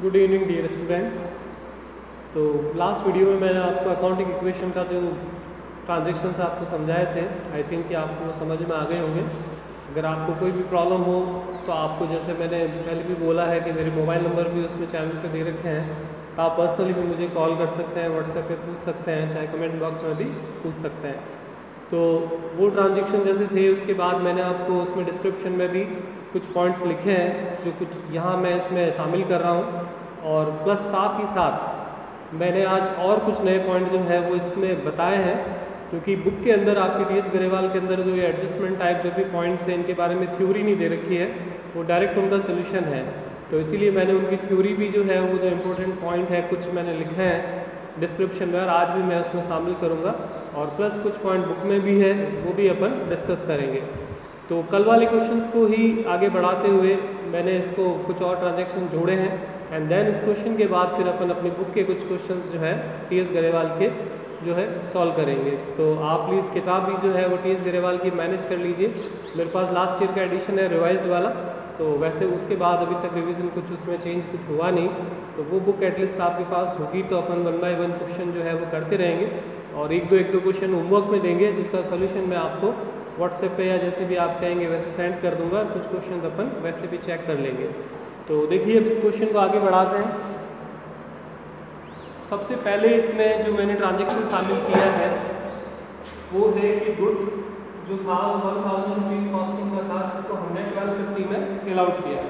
Good evening dear students. तो last video में मैंने आपको अकाउंटिंग इक्वेशन का जो ट्रांजेक्शन्स आपको समझाए थे, आई थिंक कि आपको वो समझ में आ गए होंगे। अगर आपको कोई भी प्रॉब्लम हो तो आपको, जैसे मैंने पहले भी बोला है कि मेरे मोबाइल नंबर भी उसमें चैनल पे दे रखे हैं, तो आप पर्सनली भी मुझे कॉल कर सकते हैं, व्हाट्सएप पे पूछ सकते हैं, चाहे कमेंट बॉक्स में भी पूछ सकते हैं। तो वो ट्रांजेक्शन जैसे थे, उसके बाद मैंने आपको उसमें डिस्क्रिप्शन में भी कुछ पॉइंट्स लिखे हैं जो कुछ यहाँ मैं इसमें शामिल कर रहा हूँ, और प्लस साथ ही साथ मैंने आज और कुछ नए पॉइंट जो है वो इसमें बताए हैं, क्योंकि बुक के अंदर आपकी टीएस गरेवाल के अंदर जो ये एडजस्टमेंट टाइप जो भी पॉइंट्स हैं, इनके बारे में थ्योरी नहीं दे रखी है, वो डायरेक्ट उनका सोल्यूशन है। तो इसीलिए मैंने उनकी थ्योरी भी जो है वो जो इंपॉर्टेंट पॉइंट है कुछ मैंने लिखे हैं डिस्क्रिप्शन में, और आज भी मैं उसमें शामिल करूँगा, और प्लस कुछ पॉइंट बुक में भी है, वो भी अपन डिस्कस करेंगे। तो कल वाले क्वेश्चंस को ही आगे बढ़ाते हुए मैंने इसको कुछ और ट्रांजैक्शन जोड़े हैं, एंड देन इस क्वेश्चन के बाद फिर अपन अपनी बुक के कुछ क्वेश्चंस जो है टीएस गरेवाल के जो है सॉल्व करेंगे। तो आप प्लीज़ किताब भी जो है वो टीएस गरेवाल की मैनेज कर लीजिए। मेरे पास लास्ट ईयर का एडिशन है रिवाइज्ड वाला, तो वैसे उसके बाद अभी तक रिवीजन कुछ उसमें चेंज कुछ हुआ नहीं, तो वो बुक एटलीस्ट आपके पास होगी, तो अपन 1 बाय 1 क्वेश्चन जो है वो करते रहेंगे, और एक दो क्वेश्चन होमवर्क में देंगे, जिसका सॉल्यूशन मैं आपको व्हाट्सएप पे या जैसे भी आप कहेंगे वैसे सेंड कर दूंगा। कुछ क्वेश्चन अपन वैसे भी चेक कर लेंगे। तो देखिए, अब इस क्वेश्चन को आगे बढ़ाते हैं। सबसे पहले इसमें जो मैंने ट्रांजेक्शन शामिल किया है वो है कि गुड्स जो था 1000 रुपीज़ कॉस्टिंग का था, जिसको हमने 1250 में सेल आउट किया।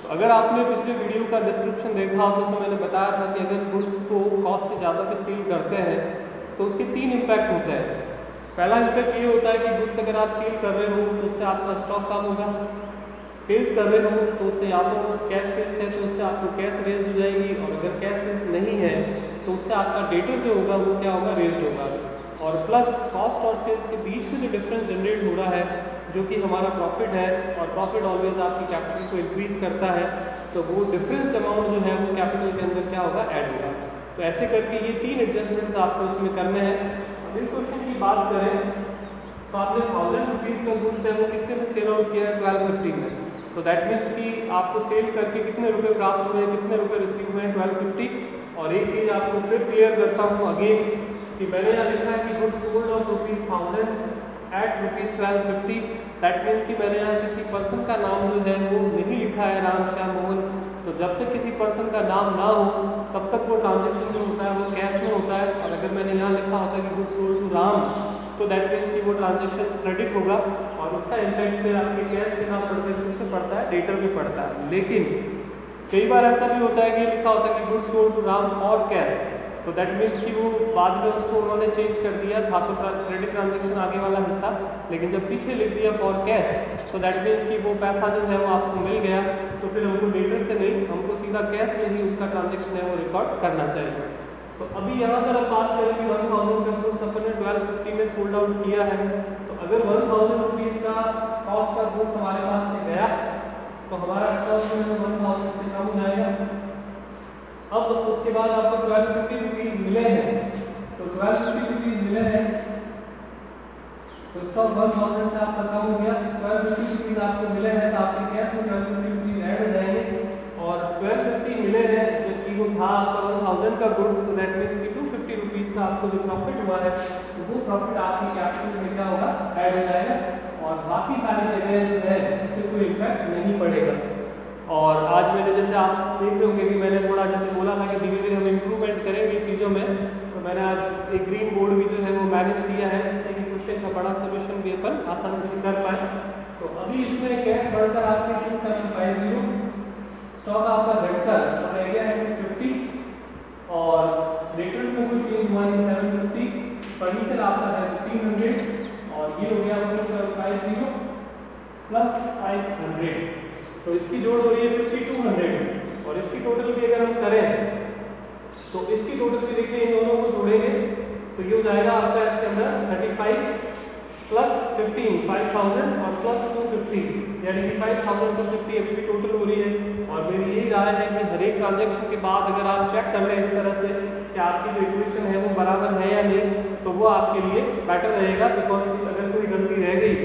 तो अगर आपने पिछले वीडियो का डिस्क्रिप्शन देखा हो तो उसमें मैंने बताया था कि अगर गुड्स को कॉस्ट से ज़्यादा पे सेल करते हैं तो उसके 3 इम्पैक्ट होते हैं। पहला इम्पैक्ट ये होता है कि गुड्स अगर आप सेल कर रहे हो तो उससे आपका स्टॉक कम होगा, सेल्स कर रहे हो तो उससे या तो कैश सेल्स है तो उससे आपको कैश रेज्ड हो जाएगी, और अगर कैश सेल्स नहीं है तो उससे आपका डेटर जो होगा वो क्या होगा, रेज्ड होगा। और प्लस कॉस्ट और सेल्स के बीच में जो डिफरेंस जनरेट हो रहा है जो कि हमारा प्रॉफिट है, और प्रॉफिट ऑलवेज आपकी कैपिटल को इंक्रीज करता है, तो वो डिफरेंस अमाउंट जो है वो कैपिटल के अंदर क्या होगा, ऐड होगा। तो ऐसे करके ये 3 एडजस्टमेंट्स आपको इसमें करने हैं। अब इस क्वेश्चन की बात करें तो आपने 1000 रुपीज़ का गुड्स है वो कितने में सेल आउट किया है, 1250 में। तो दैट मीन्स कि आपको सेल करके कितने रुपए प्राप्त हुए हैं, कितने रुपए रिसीव हुए हैं, 1250। और एक चीज़ आपको फिर क्लियर करता हूँ अगेन कि मैंने यहाँ लिखा है कि goods sold off ₹1000 at ₹1250। That means कि मैंने यहाँ किसी पर्सन का नाम जो है वो नहीं लिखा है, राम श्याम मोहन। तो जब तक किसी पर्सन का नाम ना हो तब तक वो ट्रांजेक्शन जो होता है वो कैश में होता है, और अगर मैंने यहाँ लिखा होता है कि गुड्स सोल्ड टू राम, तो दैट मीन्स कि वो ट्रांजेक्शन क्रेडिट होगा, और उसका इम्पैक्ट फिर आपके कैश के नाम पड़ते हैं, किस पे पड़ता है, डेटर पे पड़ता है। लेकिन कई बार ऐसा भी होता है कि लिखा होता है कि goods sold to Ram for cash, तो दैट मीन्स कि वो बाद में उसको उन्होंने चेंज कर दिया था, तो क्रेडिट ट्रांजेक्शन आगे वाला हिस्सा, लेकिन जब पीछे लिख दिया फॉर कैश तो दैट मीन्स कि वो पैसा जो है वो आपको मिल गया, तो फिर हमको डेटर से नहीं, हमको सीधा कैश में ही उसका ट्रांजेक्शन है वो रिकॉर्ड करना चाहिए। तो अभी यहाँ पर हम बात करें कि 1000 का गुड्स अपन ने 1250 में सोल्ड आउट किया है, तो अगर 1000 रुपीज़ का कॉस्ट का गुड्स हमारे पास से गया तो हमारा स्टॉक में 1000 से कम हो जाएगा। अब उसके बाद आपको 1250 रुपीज़ मिले हैं, तो 1250 रुपीज़ मिले हैं तो स्टॉक 1000 से आपका कम हो गया, 1250 रुपीज़ आपको मिले हैं, तो आपके कैश में 1250 रुपीज़ ऐड हो जाएंगे, और 1250 मिले हैं जबकि वो था आपका 1000 का गुड्स, तो दैट मीन्स कि 250 रुपीज़ का आपको जो प्रॉफिट हुआ है तो वो प्रॉफिट आपकी कैपिटल में क्या होगा, ऐड हो जाएगा, और बाकी सारी जगह जो है उस पर कोई इम्पैक्ट नहीं पड़ेगा। और आज मैंने, जैसे आप देख रहे होंगे कि मैंने थोड़ा जैसे बोला था कि धीरे धीरे हम इम्प्रूवमेंट करेंगे चीज़ों में, तो मैंने आज एक ग्रीन बोर्ड भी जो है वो मैनेज किया है, जिससे कि क्वेश्चन का बड़ा सोल्यूशन भी अपन आसानी से कर पाए। तो अभी इसमें कैश बढ़कर आपके 2750, स्टॉक आपका घटकर रह गया है 250, और डेटर्स में कोई चेंज हुआ नहीं 750, फर्नीचर आपका है 300, और ये हो गया 4750 प्लस 500, तो इसकी जोड़ हो रही है 5200, और इसकी टोटल भी अगर हम करें तो इसकी टोटल भी देखिए, इन दोनों को जोड़ेंगे तो ये हो जाएगा आपका इसके अंदर 35 प्लस 15 5000 और प्लस 250, यानी कि 5250 अभी भी टोटल हो रही है। और मेरी यही राय है कि हर एक ट्रांजेक्शन के बाद अगर आप चेक कर लें इस तरह से कि आपकी जो इक्वेशन है वो बराबर है या नहीं, तो वो आपके लिए बेटर रहेगा। बिकॉज अगर कोई गलती रह गई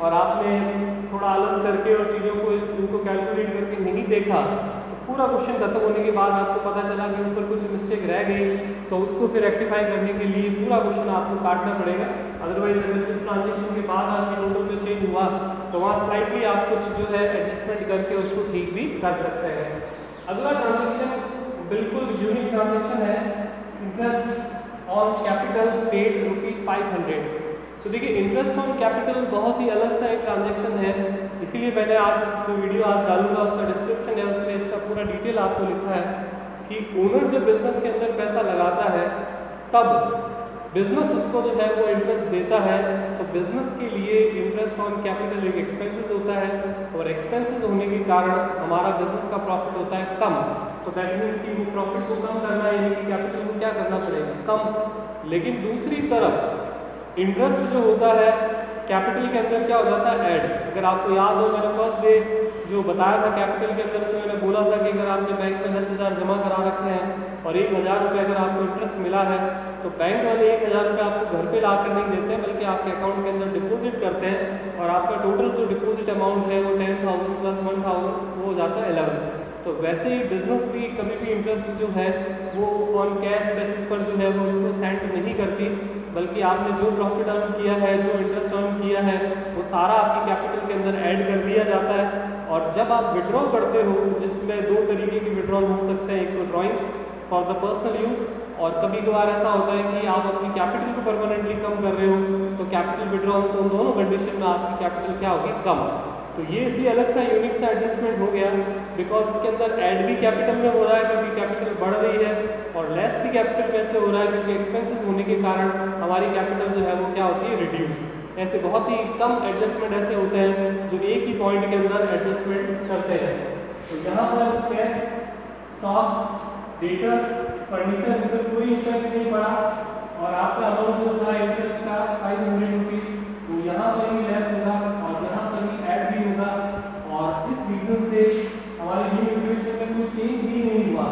और आपने थोड़ा आलस करके और चीज़ों को इनको कैलकुलेट करके नहीं देखा, तो पूरा क्वेश्चन खत्म होने के बाद आपको पता चला कि ऊपर कुछ मिस्टेक रह गई तो उसको फिर रेक्टिफाई करने के लिए पूरा क्वेश्चन आपको काटना पड़ेगा। अदरवाइज अगर जिस ट्रांजेक्शन के बाद आपकी टोटल पे चेंज हुआ तो वहाँ स्लाइटली आप कुछ जो है एडजस्टमेंट करके उसको ठीक भी कर सकते हैं। अगला ट्रांजेक्शन बिल्कुल यूनिक ट्रांजेक्शन है, इंटरेस्ट ऑन कैपिटल पेड ₹500। तो देखिए इंटरेस्ट ऑन कैपिटल बहुत ही अलग सा एक ट्रांजेक्शन है, इसीलिए मैंने आज जो वीडियो आज डालूंगा उसका डिस्क्रिप्शन है उसमें इसका पूरा डिटेल आपको लिखा है कि ओनर जब बिजनेस के अंदर पैसा लगाता है तब बिजनेस उसको जो है वो इंटरेस्ट देता है। तो बिजनेस के लिए इंटरेस्ट ऑन कैपिटल एक एक्सपेंसेस होता है और एक्सपेंसेस होने के कारण हमारा बिजनेस का प्रॉफिट होता है कम। तो दैट मीन्स कि वो प्रॉफिट को कम करना है, यानी कि कैपिटल को क्या करना पड़ेगा, कम। लेकिन दूसरी तरफ इंटरेस्ट जो होता है कैपिटल के अंदर क्या हो जाता है, ऐड। अगर आपको याद हो मैंने फर्स्ट डे जो बताया था कैपिटल के अंदर उसमें मैंने बोला था कि अगर आपने बैंक में 10,000 जमा करा रखे हैं और 1,000 रुपये अगर आपको इंटरेस्ट मिला है तो बैंक वाले 1,000 रुपये आपको घर पे ला कर नहीं देते हैं बल्कि आपके अकाउंट के अंदर डिपॉजिट करते हैं और आपका टोटल जो डिपॉजिट अमाउंट है वो 10,000 प्लस 1,000 वो हो जाता है 11। तो वैसे ही बिजनेस भी कभी भी इंटरेस्ट जो है वो ऑन कैश बेसिस पर जो है वो उसको सेंड नहीं करती, बल्कि आपने जो प्रॉफिट अर्न किया है, जो इंटरेस्ट अर्न किया है वो सारा आपकी कैपिटल के अंदर ऐड कर दिया जाता है। और जब आप विड्रॉ करते हो, जिसमें दो तरीके की विड्रॉल हो सकते हैं, एक तो drawings for the personal use और कभी कभार ऐसा होता है कि आप अपनी कैपिटल को परमानेंटली कम कर रहे हो तो कैपिटल विड्रॉल, तो उन दोनों कंडीशन में आपकी कैपिटल क्या होगी, कम। तो ये इसलिए अलग सा यूनिक सा एडजस्टमेंट हो गया बिकॉज इसके अंदर ऐड भी कैपिटल में हो रहा है क्योंकि कैपिटल बढ़ रही है और लेस भी कैपिटल में से हो रहा है क्योंकि एक्सपेंसेस होने के कारण हमारी कैपिटल जो है वो क्या होती है, रिड्यूस। ऐसे बहुत ही कम एडजस्टमेंट ऐसे होते हैं जो एक ही पॉइंट के अंदर एडजस्टमेंट करते हैं। तो यहाँ पर कैश, स्टॉक, डेटर, फर्नीचर इधर कोई इफेक्ट नहीं पड़ा और आपका अमाउंट जो था इंटरेस्ट का 500 रुपीज़, तो यहाँ पर भी लेस होगा और यहाँ पर भी ऐड भी होगा और इस रीजन से हमारे न्यू इक्वेशन में कोई चेंज भी नहीं हुआ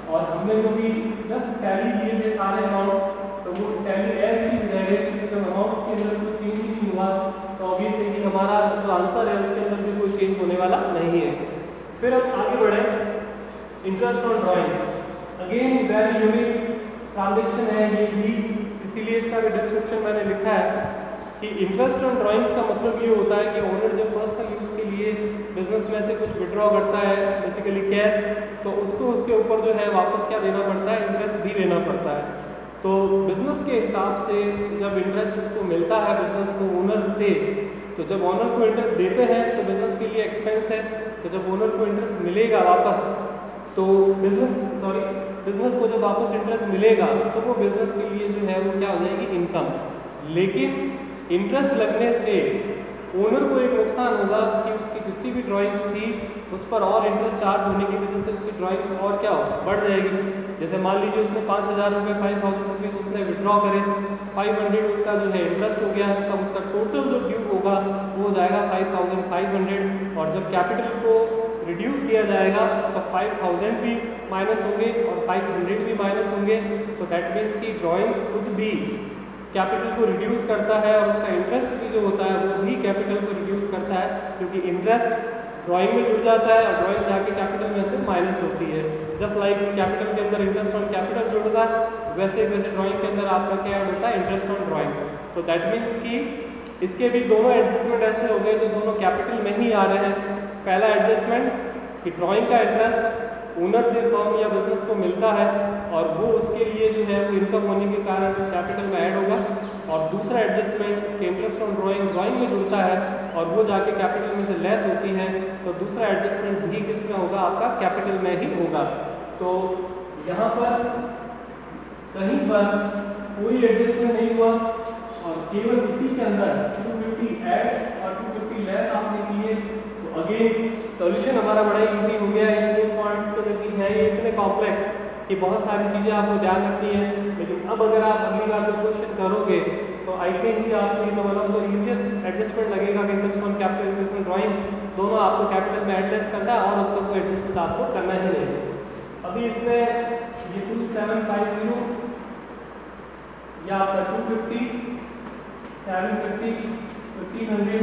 और हमने जो भी जस्ट टैली किए थे सारे अमाउंट्स तो वो टैली एज ही रहेंगे। जब अमाउंट के अंदर कोई चेंज ही नहीं हुआ तो ऑब्वियस है कि हमारा जो आंसर है उसके अंदर भी कोई चेंज होने वाला नहीं है। फिर हम आगे बढ़े, interest on drawings, again very unique transaction है ये भी, इसीलिए इसका भी डिस्क्रिप्शन मैंने लिखा है कि इंटरेस्ट ऑन ड्राइंग्स का मतलब ये होता है कि ओनर जब पर्सनल यूज़ के लिए बिजनेस में से कुछ विड्रॉ करता है बेसिकली कैश, तो उसको उसके ऊपर जो है वापस क्या देना पड़ता है, इंटरेस्ट भी देना पड़ता है। तो बिजनेस के हिसाब से जब इंटरेस्ट उसको मिलता है बिजनेस को ओनर से, तो जब ओनर को इंटरेस्ट देते हैं तो बिजनेस के लिए एक्सपेंस है, तो जब ओनर को इंटरेस्ट मिलेगा वापस तो बिजनेस को जब वापस इंटरेस्ट मिलेगा तो वो बिजनेस के लिए जो है वो क्या हो जाएगी, इनकम। लेकिन इंटरेस्ट लगने से ओनर को एक नुकसान होगा कि उसकी जितनी भी ड्राइंग्स थी उस पर और इंटरेस्ट चार्ज होने की वजह से उसकी ड्राइंग्स और क्या हो, बढ़ जाएगी। जैसे मान लीजिए उसने 5,000 रुपये 5,000 रुपीज़ उसने विड्रॉ करे, 500 उसका जो है इंटरेस्ट हो गया, तब उसका टोटल जो ड्यू होगा वो हो जाएगा 5,500 और जब कैपिटल को रिड्यूस किया जाएगा तो 5,000 भी माइनस होंगे और 500 भी माइनस होंगे। तो दैट मीन्स की ड्राइंग्स खुद भी कैपिटल को रिड्यूस करता है और उसका इंटरेस्ट भी जो होता है वो भी कैपिटल को रिड्यूस करता है क्योंकि इंटरेस्ट ड्राइंग में जुड़ जाता है और ड्राइंग जाके कैपिटल में से माइनस होती है। जस्ट लाइक कैपिटल के अंदर इंटरेस्ट ऑन कैपिटल जुड़ता है वैसे ड्राइंग के अंदर आपका क्या होता है, इंटरेस्ट ऑन ड्राइंग। तो दैट मीन्स कि इसके भी दोनों एडजस्टमेंट ऐसे हो गए जो दोनों कैपिटल में ही आ रहे हैं। पहला एडजस्टमेंट कि ड्राइंग का इंटरेस्ट ओनर से फर्म या बिजनेस को मिलता है और वो उसके लिए जो है वो इनकम होने के कारण कैपिटल में ऐड होगा, और दूसरा एडजस्टमेंट कि इंटरेस्ट ऑन ड्राइंग में जुड़ता है और वो जाके कैपिटल में से लेस होती है, तो दूसरा एडजस्टमेंट भी किस में होगा, आपका कैपिटल में ही होगा। तो यहाँ पर कहीं पर कोई एडजस्टमेंट नहीं हुआ और केवल इसी के अंदर 250 ऐड और 250 लेस आपने किए। तो अगेन सॉल्यूशन हमारा बड़ा इजी हो गया। इंडियन पॉइंट्स तो लेकिन है ये इतने कॉम्प्लेक्स कि बहुत सारी चीज़ें आपको ध्यान रखनी है, लेकिन अब अगर आप अगली बार जो क्वेश्चन करोगे तो आई थिंक ही आपको ये तो one of the easiest adjustment लगेगा कि interest on capital, interest on drawing दोनों आपको कैपिटल में एडलेस करना है और उसका कोई एडजस्टमेंट आपको करना ही नहीं। अभी इसमें ये 2750 या आपका 250, 750, 1500,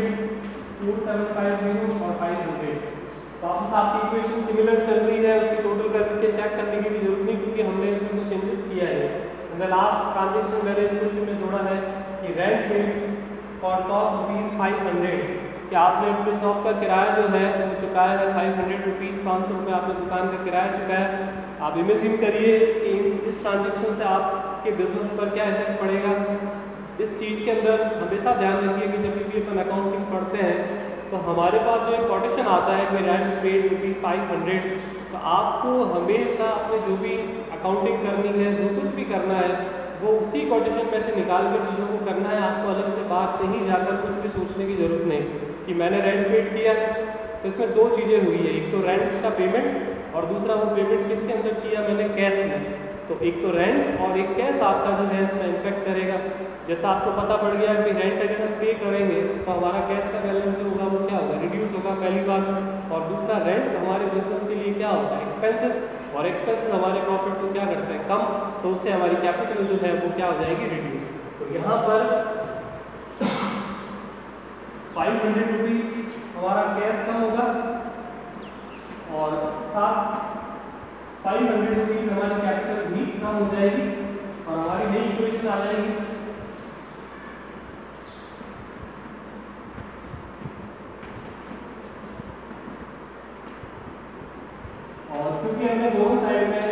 4750 और 500 वापस आपकी इक्वेशन सिमिलर चल रही है, उसकी टोटल करके चेक करने की भी जरूरत नहीं, क्योंकि हमने इसमें कुछ चेंजेस किया है। द लास्ट ट्रांजेक्शन मैंने इस क्वेश्चन में जोड़ा है कि रेंट पेड फॉर शॉप ₹500, कि आपने अपने शॉप का किराया जो है वो चुकाया है 500 रुपीज़, 500 रुपये आपने दुकान का किराया चुकाया है। आप इमेजिन करिए कि इस ट्रांजेक्शन से आपके बिजनेस पर क्या इफेक्ट पड़ेगा। इस चीज़ के अंदर हमेशा ध्यान रखिए कि जब भी अपन अकाउंटिंग पढ़ते हैं तो हमारे पास जो एक कोटेशन आता है कि रेंट पेड ₹500, तो आपको हमेशा अपने जो भी अकाउंटिंग करनी है, जो कुछ भी करना है, वो उसी कोटेशन में से निकाल कर चीज़ों को करना है। आपको अलग से बात कहीं जाकर कुछ भी सोचने की ज़रूरत नहीं कि मैंने रेंट पेड किया है। तो इसमें दो चीज़ें हुई है, एक तो रेंट का पेमेंट और दूसरा वो पेमेंट किसके अंदर किया मैंने, कैश में। तो एक तो रेंट और एक कैश आपका जो है इसमें इम्पेक्ट करेगा। जैसा आपको पता पड़ गया कि रेंट अगर हम पे करेंगे तो हमारा कैश का बैलेंस जो होगा वो क्या होगा, रिड्यूस होगा पहली बात। और दूसरा रेंट हमारे बिजनेस के लिए क्या होता है, एक्सपेंसेस, और एक्सपेंसेस हमारे प्रॉफिट को क्या करते हैं, कम, तो उससे हमारी कैपिटल जो है वो क्या हो जाएगी, रिड्यूस। तो यहाँ पर 500 रुपीज़ हमारा कैश कम होगा और साथ 500 रुपीज़ हमारी कैपिटल भी कम हो जाएगी और हमारी नई इक्वेशन आ जाएगी। और क्योंकि हमने दोनों साइड में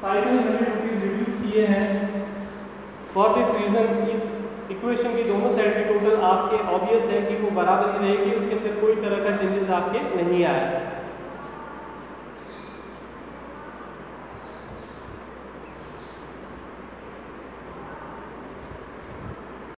500 रुपीज़ रिड्यूस किए हैं, फॉर दिस रीज़न इस इक्वेशन की दोनों साइड की टोटल आपके ऑब्वियस है कि वो बराबर ही रहेगी, उसके अंदर कोई तरह का चेंजेस आपके नहीं आया।